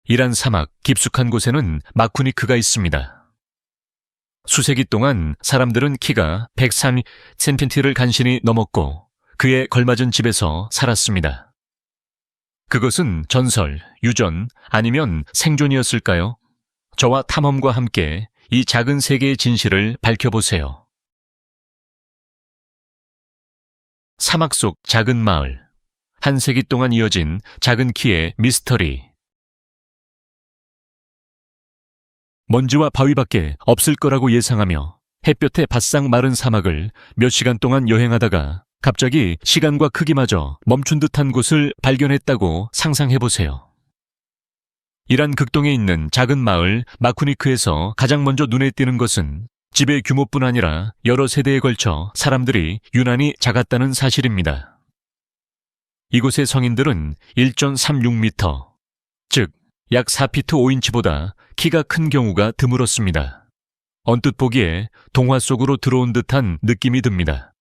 이란 사막 깊숙한 곳에는 마쿠니크가 있습니다. 수세기 동안 사람들은 키가 103cm를 간신히 넘었고 그에 걸맞은 집에서 살았습니다. 그것은 전설, 유전, 아니면 생존이었을까요? 저와 탐험과 함께 이 작은 세계의 진실을 밝혀보세요. 사막 속 작은 마을, 한 세기 동안 이어진 작은 키의 미스터리. 먼지와 바위밖에 없을 거라고 예상하며 햇볕에 바싹 마른 사막을 몇 시간 동안 여행하다가 갑자기 시간과 크기마저 멈춘 듯한 곳을 발견했다고 상상해보세요. 이란 극동에 있는 작은 마을 마쿠니크에서 가장 먼저 눈에 띄는 것은 집의 규모뿐 아니라 여러 세대에 걸쳐 사람들이 유난히 작았다는 사실입니다. 이곳의 성인들은 1.36m, 즉 약 4피트 5인치보다 키가 큰 경우가 드물었습니다. 언뜻 보기에 동화 속으로 들어온 듯한 느낌이 듭니다.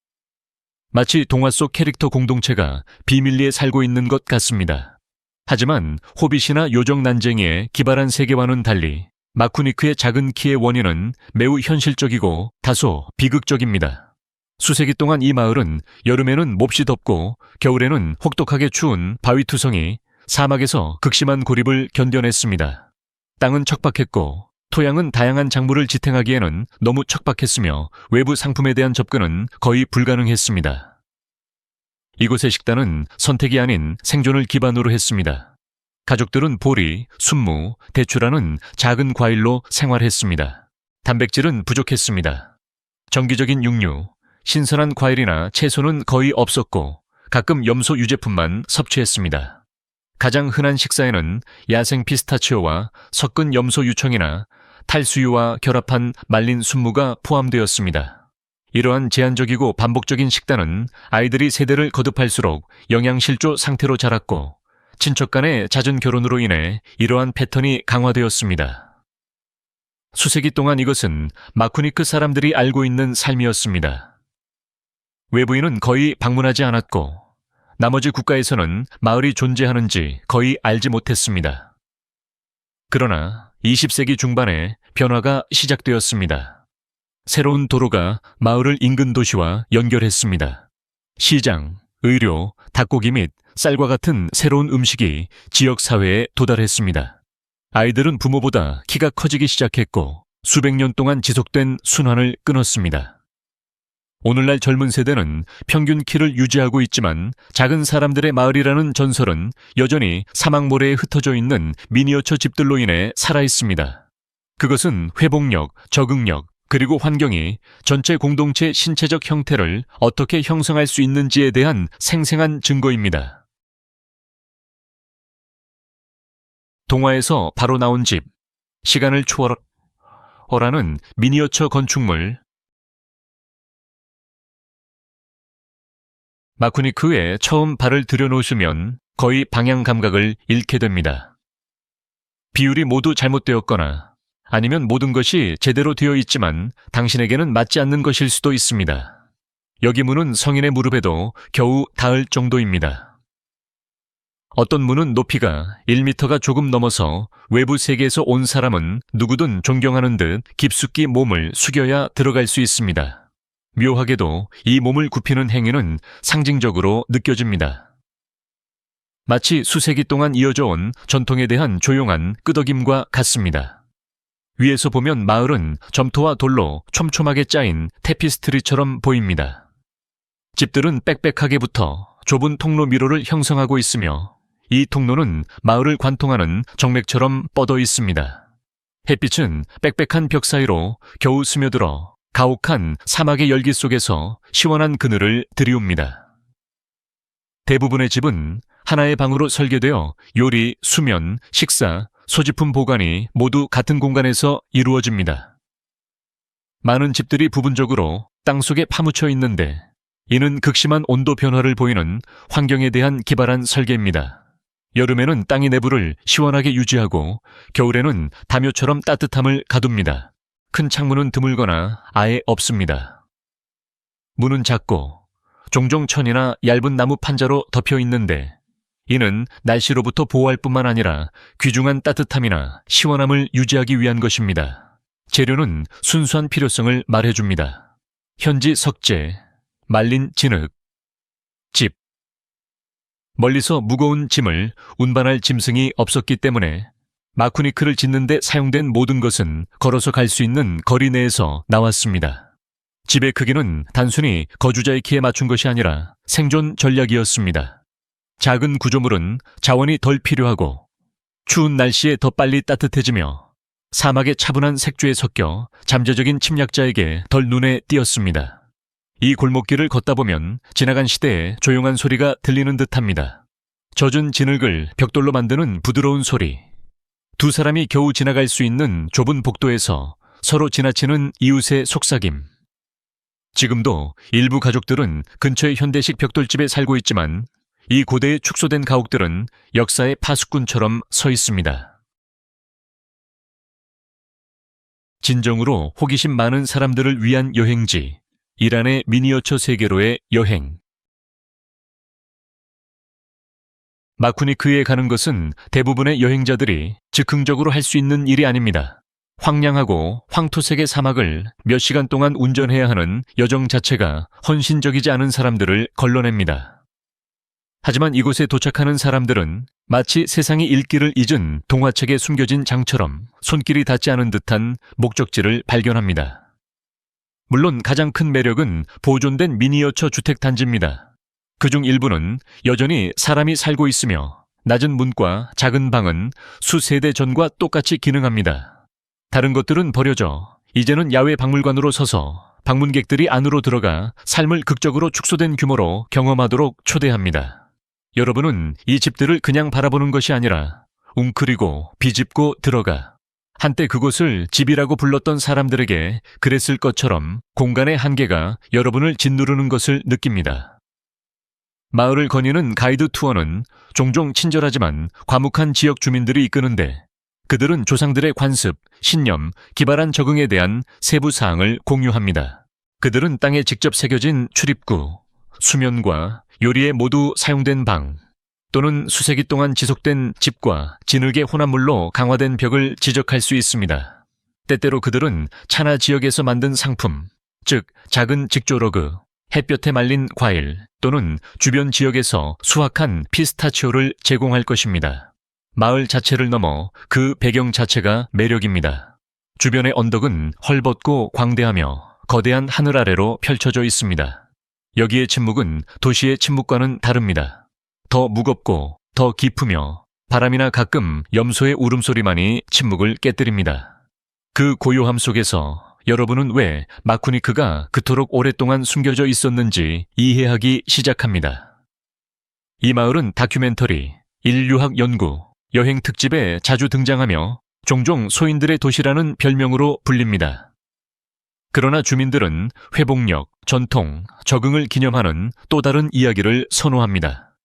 마치 동화 속 캐릭터 공동체가 비밀리에 살고 있는 것 같습니다. 하지만 호빗이나 요정 난쟁이의 기발한 세계와는 달리 마쿠니크의 작은 키의 원인은 매우 현실적이고 다소 비극적입니다. 수세기 동안 이 마을은 여름에는 몹시 덥고 겨울에는 혹독하게 추운 바위투성이 사막에서 극심한 고립을 견뎌냈습니다. 땅은 척박했고 토양은 다양한 작물을 지탱하기에는 너무 척박했으며 외부 상품에 대한 접근은 거의 불가능했습니다. 이곳의 식단은 선택이 아닌 생존을 기반으로 했습니다. 가족들은 보리, 순무, 대추라는 작은 과일로 생활했습니다. 단백질은 부족했습니다. 정기적인 육류, 신선한 과일이나 채소는 거의 없었고 가끔 염소 유제품만 섭취했습니다. 가장 흔한 식사에는 야생 피스타치오와 섞은 염소 유청이나 탈수유와 결합한 말린 순무가 포함되었습니다. 이러한 제한적이고 반복적인 식단은 아이들이 세대를 거듭할수록 영양실조 상태로 자랐고 친척 간의 잦은 결혼으로 인해 이러한 패턴이 강화되었습니다. 수세기 동안 이것은 마쿠니크 사람들이 알고 있는 삶이었습니다. 외부인은 거의 방문하지 않았고 나머지 국가에서는 마을이 존재하는지 거의 알지 못했습니다. 그러나 20세기 중반에 변화가 시작되었습니다. 새로운 도로가 마을을 인근 도시와 연결했습니다. 시장, 의료, 닭고기 및 쌀과 같은 새로운 음식이 지역 사회에 도달했습니다. 아이들은 부모보다 키가 커지기 시작했고 수백 년 동안 지속된 순환을 끊었습니다. 오늘날 젊은 세대는 평균 키를 유지하고 있지만 작은 사람들의 마을이라는 전설은 여전히 사막 모래에 흩어져 있는 미니어처 집들로 인해 살아있습니다. 그것은 회복력, 적응력, 그리고 환경이 전체 공동체의 신체적 형태를 어떻게 형성할 수 있는지에 대한 생생한 증거입니다. 동화에서 바로 나온 집, 시간을 초월하는 미니어처 건축물. 마쿠니크에 처음 발을 들여놓으시면 거의 방향 감각을 잃게 됩니다. 비율이 모두 잘못되었거나 아니면 모든 것이 제대로 되어 있지만 당신에게는 맞지 않는 것일 수도 있습니다. 여기 문은 성인의 무릎에도 겨우 닿을 정도입니다. 어떤 문은 높이가 1m가 조금 넘어서 외부 세계에서 온 사람은 누구든 존경하는 듯 깊숙이 몸을 숙여야 들어갈 수 있습니다. 묘하게도 이 몸을 굽히는 행위는 상징적으로 느껴집니다. 마치 수세기 동안 이어져 온 전통에 대한 조용한 끄덕임과 같습니다. 위에서 보면 마을은 점토와 돌로 촘촘하게 짜인 테피스트리처럼 보입니다. 집들은 빽빽하게 붙어 좁은 통로 미로를 형성하고 있으며 이 통로는 마을을 관통하는 정맥처럼 뻗어 있습니다. 햇빛은 빽빽한 벽 사이로 겨우 스며들어 가혹한 사막의 열기 속에서 시원한 그늘을 들이웁니다. 대부분의 집은 하나의 방으로 설계되어 요리, 수면, 식사, 소지품 보관이 모두 같은 공간에서 이루어집니다. 많은 집들이 부분적으로 땅속에 파묻혀 있는데 이는 극심한 온도 변화를 보이는 환경에 대한 기발한 설계입니다. 여름에는 땅의 내부를 시원하게 유지하고 겨울에는 담요처럼 따뜻함을 가둡니다. 큰 창문은 드물거나 아예 없습니다. 문은 작고 종종 천이나 얇은 나무 판자로 덮여 있는데 이는 날씨로부터 보호할 뿐만 아니라 귀중한 따뜻함이나 시원함을 유지하기 위한 것입니다. 재료는 순수한 필요성을 말해줍니다. 현지 석재, 말린 진흙, 집. 멀리서 무거운 짐을 운반할 짐승이 없었기 때문에 마쿠니크를 짓는 데 사용된 모든 것은 걸어서 갈 수 있는 거리 내에서 나왔습니다. 집의 크기는 단순히 거주자의 키에 맞춘 것이 아니라 생존 전략이었습니다. 작은 구조물은 자원이 덜 필요하고 추운 날씨에 더 빨리 따뜻해지며 사막의 차분한 색조에 섞여 잠재적인 침략자에게 덜 눈에 띄었습니다. 이 골목길을 걷다 보면 지나간 시대의 조용한 소리가 들리는 듯합니다. 젖은 진흙을 벽돌로 만드는 부드러운 소리, 두 사람이 겨우 지나갈 수 있는 좁은 복도에서 서로 지나치는 이웃의 속삭임. 지금도 일부 가족들은 근처의 현대식 벽돌집에 살고 있지만 이 고대의 축소된 가옥들은 역사의 파수꾼처럼 서 있습니다. 진정으로 호기심 많은 사람들을 위한 여행지, 이란의 미니어처 세계로의 여행. 마쿠니크에 가는 것은 대부분의 여행자들이 즉흥적으로 할 수 있는 일이 아닙니다. 황량하고 황토색의 사막을 몇 시간 동안 운전해야 하는 여정 자체가 헌신적이지 않은 사람들을 걸러냅니다. 하지만 이곳에 도착하는 사람들은 마치 세상이 읽기를 잊은 동화책에 숨겨진 장처럼 손길이 닿지 않은 듯한 목적지를 발견합니다. 물론 가장 큰 매력은 보존된 미니어처 주택 단지입니다. 그중 일부는 여전히 사람이 살고 있으며 낮은 문과 작은 방은 수세대 전과 똑같이 기능합니다. 다른 것들은 버려져 이제는 야외 박물관으로 서서 방문객들이 안으로 들어가 삶을 극적으로 축소된 규모로 경험하도록 초대합니다. 여러분은 이 집들을 그냥 바라보는 것이 아니라 웅크리고 비집고 들어가 한때 그곳을 집이라고 불렀던 사람들에게 그랬을 것처럼 공간의 한계가 여러분을 짓누르는 것을 느낍니다. 마을을 거니는 가이드 투어는 종종 친절하지만 과묵한 지역 주민들이 이끄는데 그들은 조상들의 관습, 신념, 기발한 적응에 대한 세부 사항을 공유합니다. 그들은 땅에 직접 새겨진 출입구, 수면과 요리에 모두 사용된 방, 또는 수세기 동안 지속된 집과 진흙의 혼합물로 강화된 벽을 지적할 수 있습니다. 때때로 그들은 차나 지역에서 만든 상품, 즉 작은 직조러그, 햇볕에 말린 과일 또는 주변 지역에서 수확한 피스타치오를 제공할 것입니다. 마을 자체를 넘어 그 배경 자체가 매력입니다. 주변의 언덕은 헐벗고 광대하며 거대한 하늘 아래로 펼쳐져 있습니다. 여기의 침묵은 도시의 침묵과는 다릅니다. 더 무겁고 더 깊으며 바람이나 가끔 염소의 울음소리만이 침묵을 깨뜨립니다. 그 고요함 속에서 여러분은 왜 마쿠니크가 그토록 오랫동안 숨겨져 있었는지 이해하기 시작합니다. 이 마을은 다큐멘터리, 인류학 연구, 여행 특집에 자주 등장하며 종종 소인들의 도시라는 별명으로 불립니다. 그러나 주민들은 회복력, 전통, 적응을 기념하는 또 다른 이야기를 선호합니다.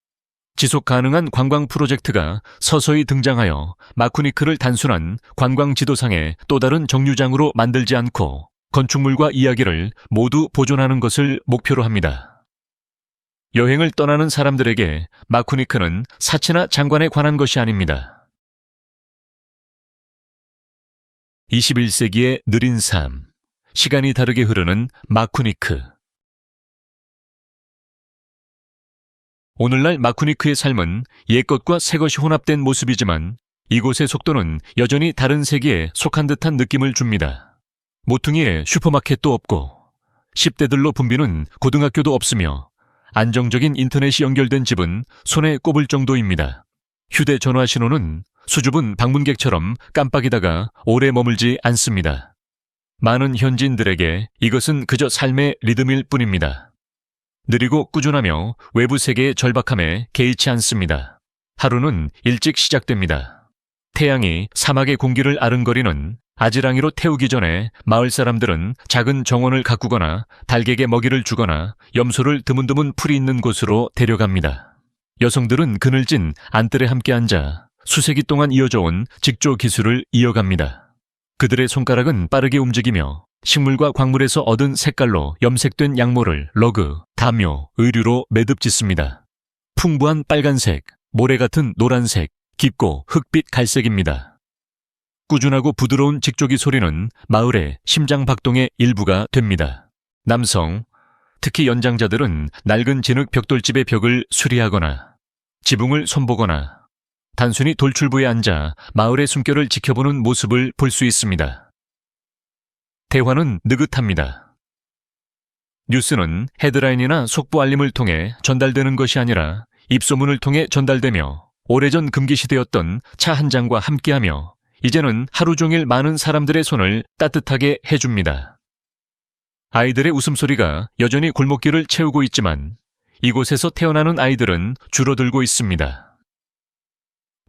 지속 가능한 관광 프로젝트가 서서히 등장하여 마쿠니크를 단순한 관광 지도상의 또 다른 정류장으로 만들지 않고 건축물과 이야기를 모두 보존하는 것을 목표로 합니다. 여행을 떠나는 사람들에게 마쿠니크는 사치나 장관에 관한 것이 아닙니다. 21세기의 느린 삶, 시간이 다르게 흐르는 마쿠니크. 오늘날 마쿠니크의 삶은 옛것과 새것이 혼합된 모습이지만 이곳의 속도는 여전히 다른 세계에 속한 듯한 느낌을 줍니다. 모퉁이에 슈퍼마켓도 없고 10대들로 붐비는 고등학교도 없으며 안정적인 인터넷이 연결된 집은 손에 꼽을 정도입니다. 휴대전화 신호는 수줍은 방문객처럼 깜빡이다가 오래 머물지 않습니다. 많은 현지인들에게 이것은 그저 삶의 리듬일 뿐입니다. 느리고 꾸준하며 외부 세계의 절박함에 개의치 않습니다. 하루는 일찍 시작됩니다. 태양이 사막의 공기를 아른거리는 아지랑이로 태우기 전에 마을 사람들은 작은 정원을 가꾸거나 닭에게 먹이를 주거나 염소를 드문드문 풀이 있는 곳으로 데려갑니다. 여성들은 그늘진 안뜰에 함께 앉아 수세기 동안 이어져 온 직조 기술을 이어갑니다. 그들의 손가락은 빠르게 움직이며 식물과 광물에서 얻은 색깔로 염색된 약모를 러그, 담요, 의류로 매듭 짓습니다. 풍부한 빨간색, 모래 같은 노란색, 깊고 흑빛 갈색입니다. 꾸준하고 부드러운 직조기 소리는 마을의 심장 박동의 일부가 됩니다. 남성, 특히 연장자들은 낡은 진흙 벽돌집의 벽을 수리하거나 지붕을 손보거나 단순히 돌출부에 앉아 마을의 숨결을 지켜보는 모습을 볼 수 있습니다. 대화는 느긋합니다. 뉴스는 헤드라인이나 속보 알림을 통해 전달되는 것이 아니라 입소문을 통해 전달되며 오래전 금기시되었던 차 한 잔과 함께하며 이제는 하루 종일 많은 사람들의 손을 따뜻하게 해줍니다. 아이들의 웃음소리가 여전히 골목길을 채우고 있지만 이곳에서 태어나는 아이들은 줄어들고 있습니다.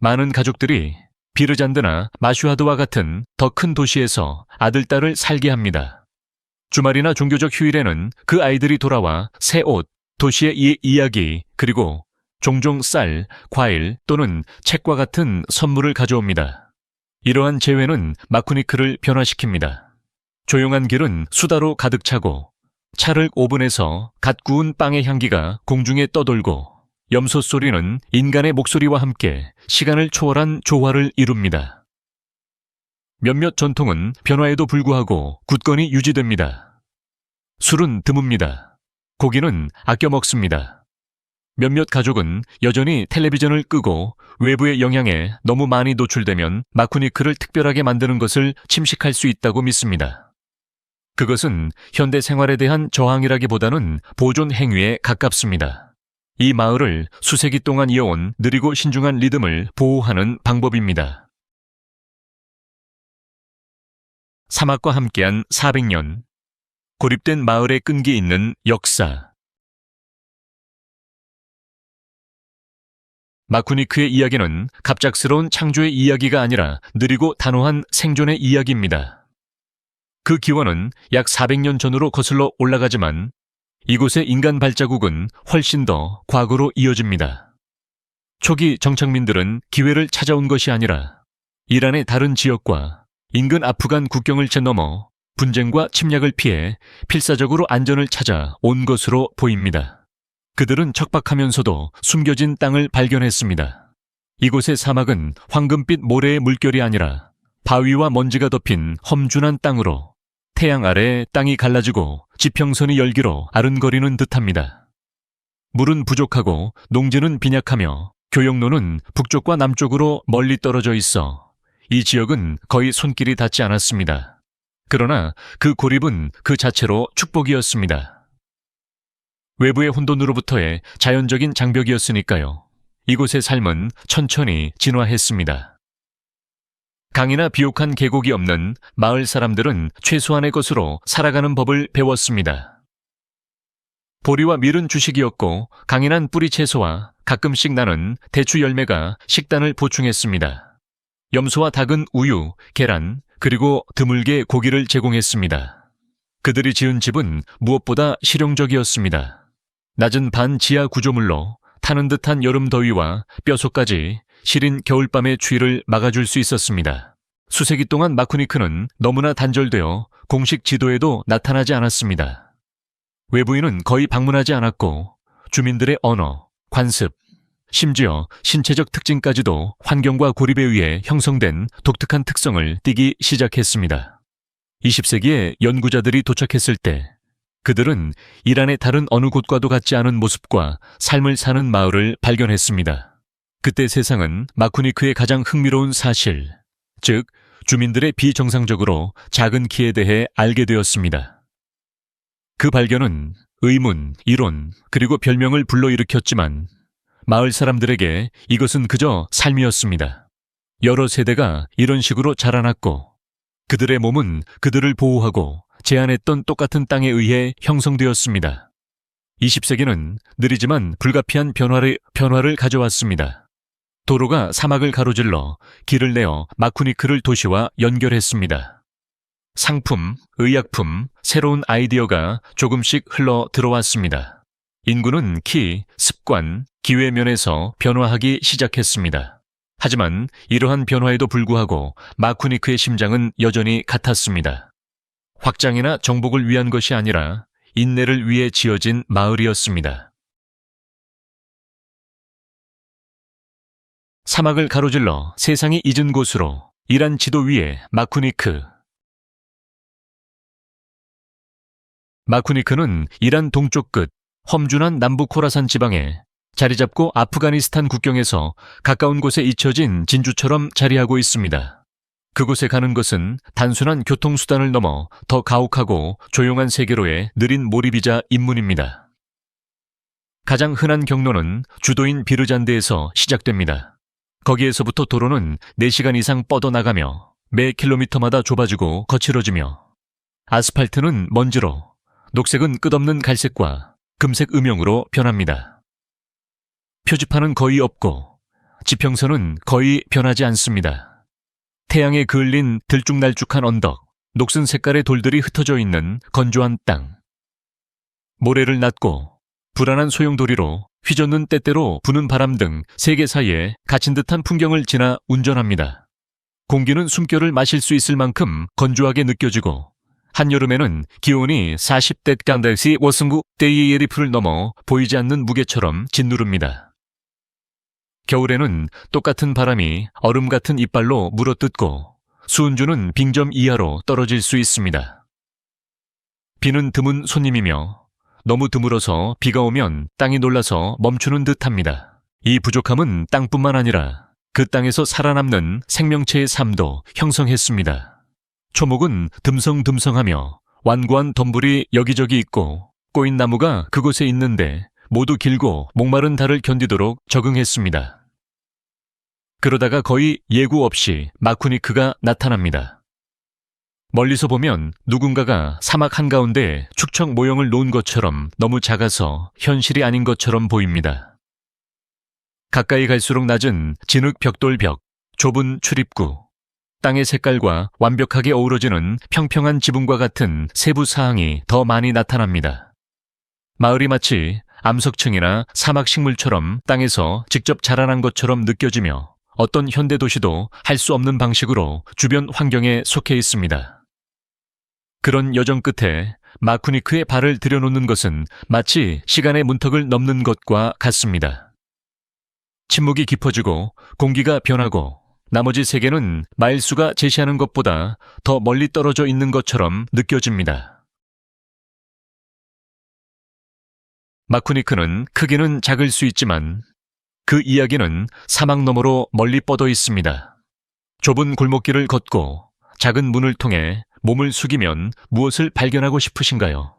많은 가족들이 비르잔드나 마슈하드와 같은 더 큰 도시에서 아들, 딸을 살게 합니다. 주말이나 종교적 휴일에는 그 아이들이 돌아와 새 옷, 도시의 이야기, 그리고 종종 쌀, 과일 또는 책과 같은 선물을 가져옵니다. 이러한 재회는 마쿠니크를 변화시킵니다. 조용한 길은 수다로 가득 차고 찰흙 오븐에서 갓 구운 빵의 향기가 공중에 떠돌고 염소 소리는 인간의 목소리와 함께 시간을 초월한 조화를 이룹니다. 몇몇 전통은 변화에도 불구하고 굳건히 유지됩니다. 술은 드뭅니다. 고기는 아껴 먹습니다. 몇몇 가족은 여전히 텔레비전을 끄고 외부의 영향에 너무 많이 노출되면 마쿠니크를 특별하게 만드는 것을 침식할 수 있다고 믿습니다. 그것은 현대 생활에 대한 저항이라기보다는 보존 행위에 가깝습니다. 이 마을을 수세기 동안 이어온 느리고 신중한 리듬을 보호하는 방법입니다. 사막과 함께한 400년, 고립된 마을의 끈기 있는 역사. 마쿠니크의 이야기는 갑작스러운 창조의 이야기가 아니라 느리고 단호한 생존의 이야기입니다. 그 기원은 약 400년 전으로 거슬러 올라가지만 이곳의 인간 발자국은 훨씬 더 과거로 이어집니다. 초기 정착민들은 기회를 찾아온 것이 아니라 이란의 다른 지역과 인근 아프간 국경을 채넘어 분쟁과 침략을 피해 필사적으로 안전을 찾아 온 것으로 보입니다. 그들은 척박하면서도 숨겨진 땅을 발견했습니다. 이곳의 사막은 황금빛 모래의 물결이 아니라 바위와 먼지가 덮인 험준한 땅으로 태양 아래 땅이 갈라지고 지평선이 열기로 아른거리는 듯합니다. 물은 부족하고 농지는 빈약하며 교역로는 북쪽과 남쪽으로 멀리 떨어져 있어 이 지역은 거의 손길이 닿지 않았습니다. 그러나 그 고립은 그 자체로 축복이었습니다. 외부의 혼돈으로부터의 자연적인 장벽이었으니까요. 이곳의 삶은 천천히 진화했습니다. 강이나 비옥한 계곡이 없는 마을 사람들은 최소한의 것으로 살아가는 법을 배웠습니다. 보리와 밀은 주식이었고 강인한 뿌리 채소와 가끔씩 나는 대추 열매가 식단을 보충했습니다. 염소와 닭은 우유, 계란, 그리고 드물게 고기를 제공했습니다. 그들이 지은 집은 무엇보다 실용적이었습니다. 낮은 반지하 구조물로 타는 듯한 여름 더위와 뼛속까지 시린 겨울밤의 추위를 막아줄 수 있었습니다. 수세기 동안 마쿠니크는 너무나 단절되어 공식 지도에도 나타나지 않았습니다. 외부인은 거의 방문하지 않았고 주민들의 언어, 관습, 심지어 신체적 특징까지도 환경과 고립에 의해 형성된 독특한 특성을 띠기 시작했습니다. 20세기에 연구자들이 도착했을 때 그들은 이란의 다른 어느 곳과도 같지 않은 모습과 삶을 사는 마을을 발견했습니다. 그때 세상은 마쿠니크의 가장 흥미로운 사실, 즉 주민들의 비정상적으로 작은 키에 대해 알게 되었습니다. 그 발견은 의문, 이론, 그리고 별명을 불러일으켰지만 마을 사람들에게 이것은 그저 삶이었습니다. 여러 세대가 이런 식으로 자라났고 그들의 몸은 그들을 보호하고 제한했던 똑같은 땅에 의해 형성되었습니다. 20세기는 느리지만 불가피한 변화를 가져왔습니다. 도로가 사막을 가로질러 길을 내어 마쿠니크를 도시와 연결했습니다. 상품, 의약품, 새로운 아이디어가 조금씩 흘러 들어왔습니다. 인구는 키, 습관, 기회 면에서 변화하기 시작했습니다. 하지만 이러한 변화에도 불구하고 마쿠니크의 심장은 여전히 같았습니다. 확장이나 정복을 위한 것이 아니라 인내를 위해 지어진 마을이었습니다. 사막을 가로질러 세상이 잊은 곳으로 이란 지도 위에 마쿠니크. 마쿠니크는 이란 동쪽 끝 험준한 남부 코라산 지방에 자리 잡고 아프가니스탄 국경에서 가까운 곳에 잊혀진 진주처럼 자리하고 있습니다. 그곳에 가는 것은 단순한 교통수단을 넘어 더 가혹하고 조용한 세계로의 느린 몰입이자 입문입니다. 가장 흔한 경로는 주도인 비르잔드에서 시작됩니다. 거기에서부터 도로는 4시간 이상 뻗어나가며 매 킬로미터마다 좁아지고 거칠어지며 아스팔트는 먼지로, 녹색은 끝없는 갈색과 금색 음영으로 변합니다. 표지판은 거의 없고 지평선은 거의 변하지 않습니다. 태양에 그을린 들쭉날쭉한 언덕, 녹슨 색깔의 돌들이 흩어져 있는 건조한 땅. 모래를 낫고 불안한 소용돌이로 휘젓는 때때로 부는 바람 등 세계 사이에 갇힌 듯한 풍경을 지나 운전합니다. 공기는 숨결을 마실 수 있을 만큼 건조하게 느껴지고 한여름에는 기온이 40대 깡다시 워승구 데이에리프를 넘어 보이지 않는 무게처럼 짓누릅니다. 겨울에는 똑같은 바람이 얼음 같은 이빨로 물어뜯고 수은주는 빙점 이하로 떨어질 수 있습니다. 비는 드문 손님이며 너무 드물어서 비가 오면 땅이 놀라서 멈추는 듯합니다. 이 부족함은 땅뿐만 아니라 그 땅에서 살아남는 생명체의 삶도 형성했습니다. 초목은 듬성듬성하며 완고한 덤불이 여기저기 있고 꼬인 나무가 그곳에 있는데 모두 길고 목마른 달을 견디도록 적응했습니다. 그러다가 거의 예고 없이 마쿠니크가 나타납니다. 멀리서 보면 누군가가 사막 한가운데 축척 모형을 놓은 것처럼 너무 작아서 현실이 아닌 것처럼 보입니다. 가까이 갈수록 낮은 진흙 벽돌벽, 좁은 출입구, 땅의 색깔과 완벽하게 어우러지는 평평한 지붕과 같은 세부 사항이 더 많이 나타납니다. 마을이 마치 암석층이나 사막 식물처럼 땅에서 직접 자라난 것처럼 느껴지며 어떤 현대도시도 할 수 없는 방식으로 주변 환경에 속해 있습니다. 그런 여정 끝에 마쿠니크에 발을 들여놓는 것은 마치 시간의 문턱을 넘는 것과 같습니다. 침묵이 깊어지고 공기가 변하고 나머지 세계는 마일수가 제시하는 것보다 더 멀리 떨어져 있는 것처럼 느껴집니다. 마쿠니크는 크기는 작을 수 있지만 그 이야기는 사막 너머로 멀리 뻗어 있습니다. 좁은 골목길을 걷고 작은 문을 통해 몸을 숙이면 무엇을 발견하고 싶으신가요?